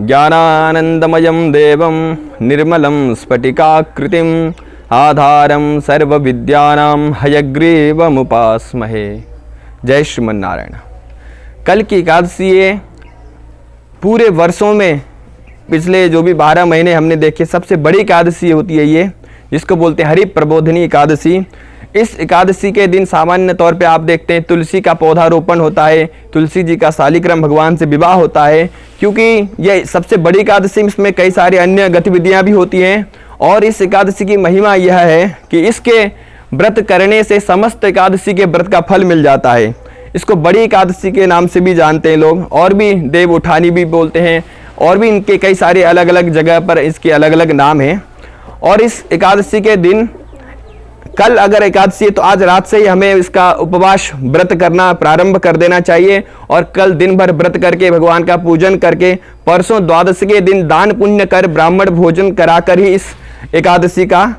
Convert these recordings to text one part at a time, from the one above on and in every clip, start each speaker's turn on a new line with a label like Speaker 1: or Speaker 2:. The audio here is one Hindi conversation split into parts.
Speaker 1: ज्ञानानंदमयं देवं निर्मलं स्फटिकाकृतिम् आधारं सर्वविद्यानां हयग्रीवमुपास्महे। जय श्रीमन्नारायण। कल की एकादशी है। पूरे वर्षों में पिछले जो भी 12 महीने हमने देखे सबसे बड़ी एकादशी होती है ये, जिसको बोलते हैं हरि प्रबोधिनी एकादशी। इस एकादशी के दिन सामान्य तौर पे आप देखते हैं तुलसी का पौधारोपण होता है, तुलसी जी का शालिग्राम भगवान से विवाह होता है, क्योंकि यह सबसे बड़ी एकादशी, इसमें कई सारी अन्य गतिविधियां भी होती हैं। और इस एकादशी की महिमा यह है कि इसके व्रत करने से समस्त एकादशी के व्रत का फल मिल जाता है। इसको बड़ी एकादशी के नाम से भी जानते हैं लोग, और भी देव उठानी भी बोलते हैं, और भी इनके कई सारे अलग अलग जगह पर इसके अलग अलग नाम हैं। और इस एकादशी के दिन, कल अगर एकादशी है तो आज रात से ही हमें इसका उपवास व्रत करना प्रारंभ कर देना चाहिए, और कल दिन भर व्रत करके भगवान का पूजन करके परसों द्वादशी के दिन दान पुण्य कर ब्राह्मण भोजन कराकर ही इस एकादशी का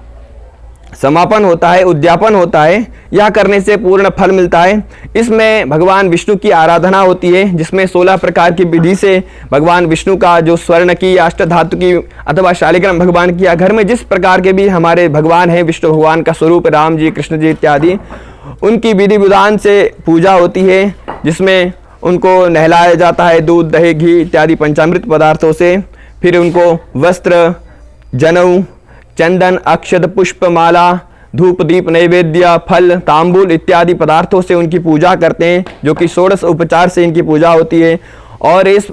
Speaker 1: समापन होता है, उद्यापन होता है। यह करने से पूर्ण फल मिलता है। इसमें भगवान विष्णु की आराधना होती है, जिसमें 16 प्रकार की विधि से भगवान विष्णु का जो स्वर्ण की, अष्टधातु की अथवा शालिग्राम भगवान की, या घर में जिस प्रकार के भी हमारे भगवान हैं, विष्णु भगवान का स्वरूप राम जी, कृष्ण जी इत्यादि, उनकी विधि विधान से पूजा होती है, जिसमें उनको नहलाया जाता है दूध, दही, घी इत्यादि पंचामृत पदार्थों से। फिर उनको वस्त्र, जनेऊ, चंदन, अक्षत, पुष्प, माला, धूप, दीप, नैवेद्य, फल, तांबूल इत्यादि पदार्थों से उनकी पूजा करते हैं, जो कि 16 उपचार से इनकी पूजा होती है। और इस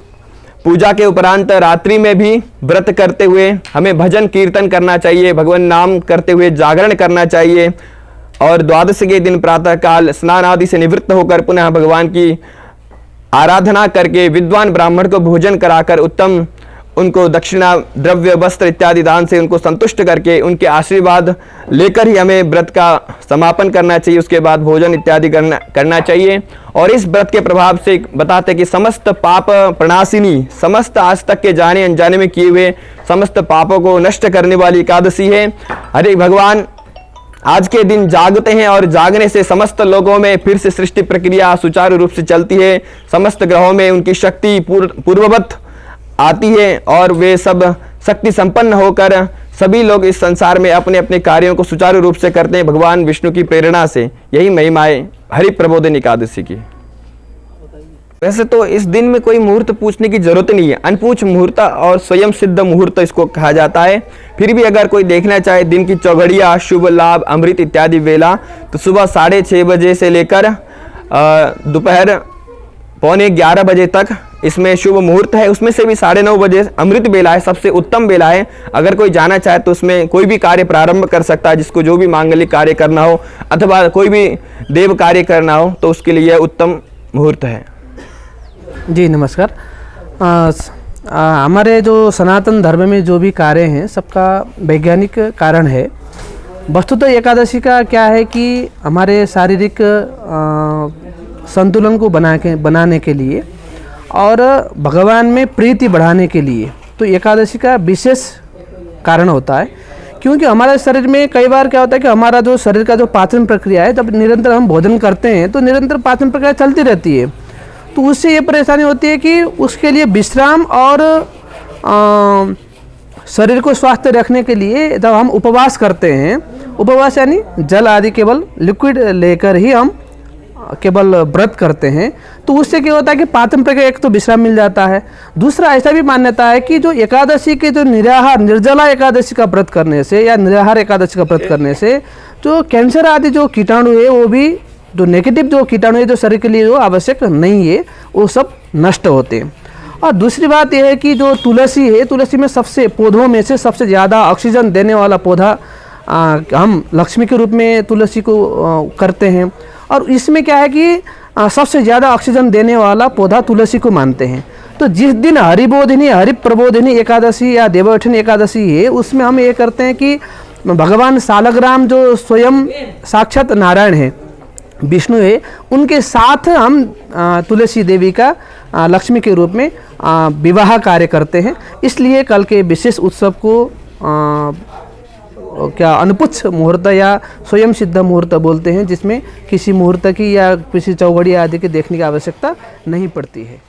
Speaker 1: पूजा के उपरांत रात्रि में भी व्रत करते हुए हमें भजन कीर्तन करना चाहिए, भगवान नाम करते हुए जागरण करना चाहिए। और द्वादशी के दिन प्रातःकाल स्नान आदि से निवृत्त होकर पुनः भगवान की आराधना करके विद्वान ब्राह्मण को भोजन कराकर उत्तम उनको दक्षिणा, द्रव्य, वस्त्र इत्यादि दान से उनको संतुष्ट करके उनके आशीर्वाद लेकर ही हमें व्रत का समापन करना चाहिए। उसके बाद भोजन इत्यादि करना चाहिए। और इस व्रत के प्रभाव से बताते कि समस्त पाप प्रणाशिनी, समस्त आज तक के जाने अनजाने में किए हुए समस्त पापों को नष्ट करने वाली एकादशी है। हरे भगवान आज के दिन जागते हैं, और जागने से समस्त लोगों में फिर से सृष्टि प्रक्रिया सुचारू रूप से चलती है। समस्त ग्रहों में उनकी शक्ति पूर्ववत आती है, और वे सब शक्ति संपन्न होकर सभी लोग इस संसार में अपने अपने कार्यों को सुचारू रूप से करते हैं भगवान विष्णु की प्रेरणा से। यही महिमाएं हरि प्रबोधिनी एकादशी की। वैसे तो इस दिन में कोई मुहूर्त पूछने की जरूरत नहीं है, अनपूछ मुहूर्त और स्वयं सिद्ध मुहूर्त इसको कहा जाता है। फिर भी अगर कोई देखना चाहे दिन की चौघड़िया, शुभ लाभ, अमृत इत्यादि वेला, तो सुबह 6:30 बजे से लेकर दोपहर 11:15 बजे तक इसमें शुभ मुहूर्त है। उसमें से भी 9:30 बजे अमृत बेला है, सबसे उत्तम बेला है। अगर कोई जाना चाहे तो उसमें कोई भी कार्य प्रारंभ कर सकता है, जिसको जो भी मांगलिक कार्य करना हो अथवा कोई भी देव कार्य करना हो, तो उसके लिए यह उत्तम मुहूर्त है।
Speaker 2: जी नमस्कार। हमारे जो सनातन धर्म में जो भी कार्य हैं सबका वैज्ञानिक कारण है। वस्तुतः एकादशी का क्या है कि हमारे शारीरिक संतुलन को बनाने के लिए और भगवान में प्रीति बढ़ाने के लिए तो एकादशी का विशेष कारण होता है। क्योंकि हमारे शरीर में कई बार क्या होता है कि हमारा जो शरीर का जो पाचन प्रक्रिया है, जब निरंतर हम भोजन करते हैं तो निरंतर पाचन प्रक्रिया चलती रहती है, तो उससे ये परेशानी होती है कि उसके लिए विश्राम और शरीर को स्वस्थ रखने के लिए जब हम उपवास करते हैं, उपवास यानी जल आदि केवल लिक्विड लेकर ही हम केवल व्रत करते हैं, तो उससे क्या होता है कि पाचन प्रक्रिया एक तो विश्राम मिल जाता है। दूसरा ऐसा भी मान्यता है कि जो एकादशी के जो निर्जला एकादशी का व्रत करने से या निराहार एकादशी का व्रत करने से जो कैंसर आदि जो कीटाणु है, वो भी जो नेगेटिव जो कीटाणु है जो शरीर के लिए जो आवश्यक नहीं है, वो सब नष्ट होते हैं। और दूसरी बात यह है कि जो तुलसी है, तुलसी में सबसे पौधों में से सबसे ज़्यादा ऑक्सीजन देने वाला पौधा हम लक्ष्मी के रूप में तुलसी को करते हैं। और इसमें क्या है कि सबसे ज़्यादा ऑक्सीजन देने वाला पौधा तुलसी को मानते हैं। तो जिस दिन हरिबोधिनी, हरि प्रबोधिनी एकादशी या देवउठनी एकादशी है, उसमें हम ये करते हैं कि भगवान शालग्राम जो स्वयं साक्षात नारायण है, विष्णु है, उनके साथ हम तुलसी देवी का लक्ष्मी के रूप में विवाह कार्य करते हैं। इसलिए कल के विशेष उत्सव को क्या अनुपुच्छ मुहूर्त या स्वयं सिद्ध मुहूर्त बोलते हैं, जिसमें किसी मुहूर्त की या किसी चौघड़ी आदि की देखने की आवश्यकता नहीं पड़ती है।